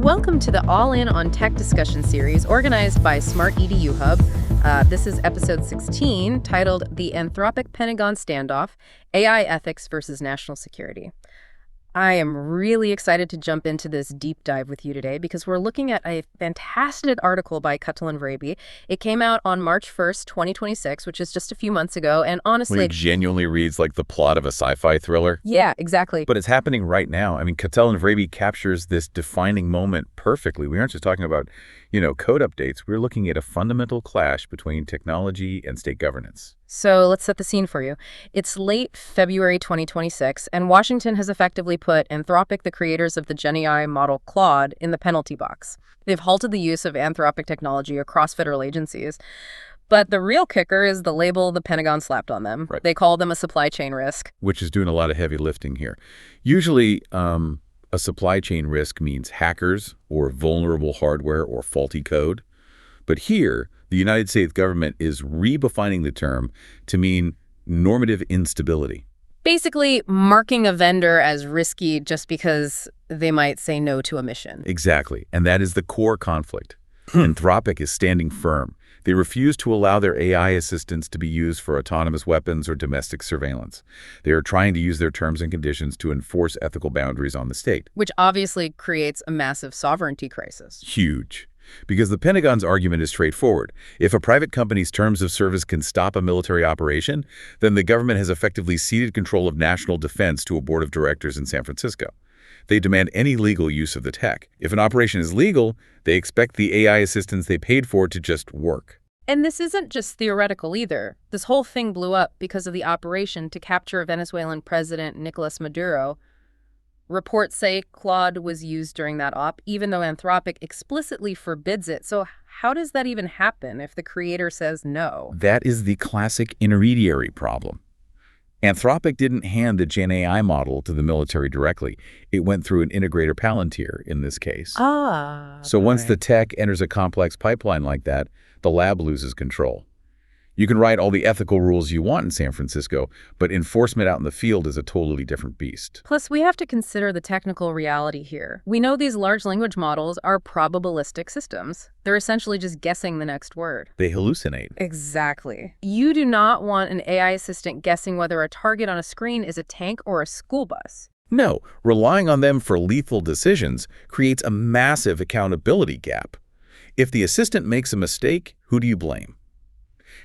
Welcome to the All In on Tech discussion series organized by Smart-EDU Hub. This is episode 16, titled The Anthropic Pentagon Standoff, AI Ethics versus National Security. I am really excited to jump into this deep dive with you today because we're looking at a fantastic article by Catalan Vrabi. It came out on March 1st, 2026, which is just a few months ago, and honestly... It genuinely reads like the plot of a sci-fi thriller. Yeah, exactly. But it's happening right now. I mean, Catalan Vrabi captures this defining moment perfectly. We aren't just talking about, code updates. We're looking at a fundamental clash between technology and state governance. So let's set the scene for you. It's late February 2026, and Washington has effectively put Anthropic, the creators of the Gen AI model Claude, in the penalty box. They've halted the use of Anthropic technology across federal agencies. But the real kicker is the label the Pentagon slapped on them. Right. They call them a supply chain risk. Which is doing a lot of heavy lifting here. Usually, a supply chain risk means hackers or vulnerable hardware or faulty code. But here, the United States government is redefining the term to mean normative instability. Basically, marking a vendor as risky just because they might say no to a mission. Exactly. And that is the core conflict. Anthropic is standing firm. They refuse to allow their AI assistants to be used for autonomous weapons or domestic surveillance. They are trying to use their terms and conditions to enforce ethical boundaries on the state. Which obviously creates a massive sovereignty crisis. Huge. Because the Pentagon's argument is straightforward. If a private company's terms of service can stop a military operation, then the government has effectively ceded control of national defense to a board of directors in San Francisco. They demand any legal use of the tech. If an operation is legal, they expect the AI assistance they paid for to just work. And this isn't just theoretical either. This whole thing blew up because of the operation to capture Venezuelan President Nicolas Maduro. Reports say Claude was used during that op, even though Anthropic explicitly forbids it. So how does that even happen if the creator says no? That is the classic intermediary problem. Anthropic didn't hand the Gen AI model to the military directly. It went through an integrator Palantir in this case. So once the tech enters a complex pipeline like that, the lab loses control. You can write all the ethical rules you want in San Francisco, but enforcement out in the field is a totally different beast. Plus, we have to consider the technical reality here. We know these large language models are probabilistic systems. They're essentially just guessing the next word. They hallucinate. Exactly. You do not want an AI assistant guessing whether a target on a screen is a tank or a school bus. No, relying on them for lethal decisions creates a massive accountability gap. If the assistant makes a mistake, who do you blame?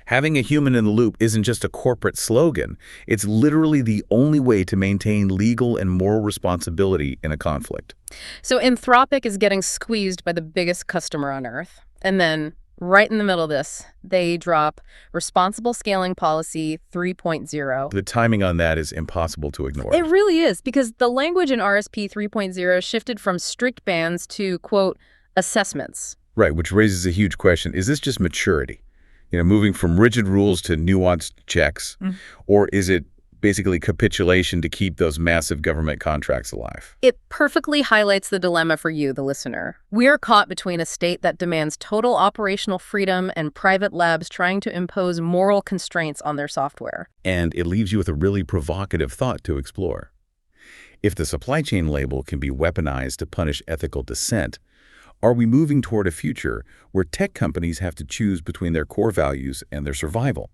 Having a human in the loop isn't just a corporate slogan. It's literally the only way to maintain legal and moral responsibility in a conflict. So Anthropic is getting squeezed by the biggest customer on Earth. And then, right in the middle of this, they drop Responsible Scaling Policy 3.0. The timing on that is impossible to ignore. It really is, because the language in RSP 3.0 shifted from strict bans to, quote, assessments. Right, which raises a huge question. Is this just maturity? Moving from rigid rules to nuanced checks? Or is it basically capitulation to keep those massive government contracts alive? It perfectly highlights the dilemma for you, the listener. We're caught between a state that demands total operational freedom and private labs trying to impose moral constraints on their software. And it leaves you with a really provocative thought to explore. If the supply chain label can be weaponized to punish ethical dissent, are we moving toward a future where tech companies have to choose between their core values and their survival?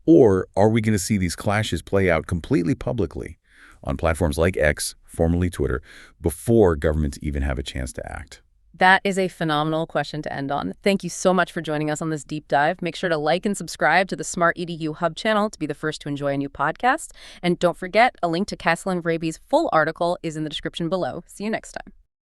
Or are we going to see these clashes play out completely publicly on platforms like X, formerly Twitter, before governments even have a chance to act? That is a phenomenal question to end on. Thank you so much for joining us on this deep dive. Make sure to like and subscribe to the Smart-EDU Hub channel to be the first to enjoy a new podcast. And don't forget, a link to Catalan Vrabi's full article is in the description below. See you next time.